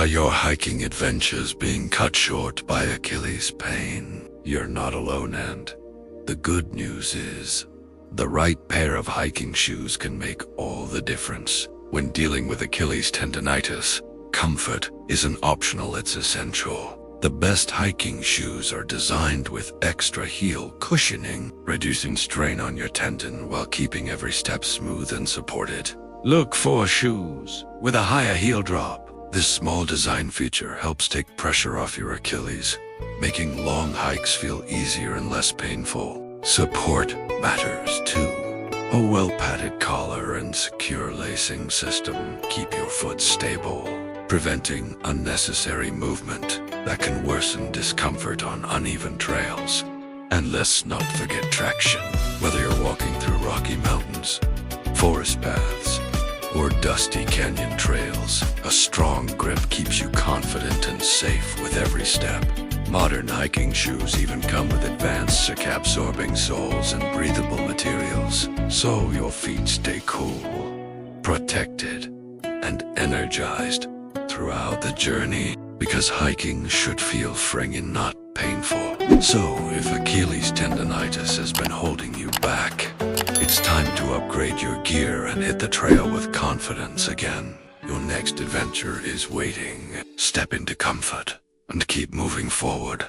Are your hiking adventures being cut short by Achilles pain? You're not alone, and the good news is, the right pair of hiking shoes can make all the difference. When dealing with Achilles tendonitis, comfort isn't optional, it's essential. The best hiking shoes are designed with extra heel cushioning, reducing strain on your tendon while keeping every step smooth and supported. Look for shoes with a higher heel drop. This small design feature helps take pressure off your Achilles, making long hikes feel easier and less painful. Support matters too. A well-padded collar and secure lacing system keep your foot stable, preventing unnecessary movement that can worsen discomfort on uneven trails. And let's not forget traction. Whether you're walking through rocky mountains, forest paths, or dusty canyon trails, a strong grip keeps you confident and safe with every step. Modern hiking shoes even come with advanced shock-absorbing soles and breathable materials, so your feet stay cool, protected, and energized throughout the journey, because hiking should feel friggin' not painful. So if Achilles tendonitis has been holding you back, it's time to upgrade your gear and hit the trail with confidence again. Your next adventure is waiting. Step into comfort and keep moving forward.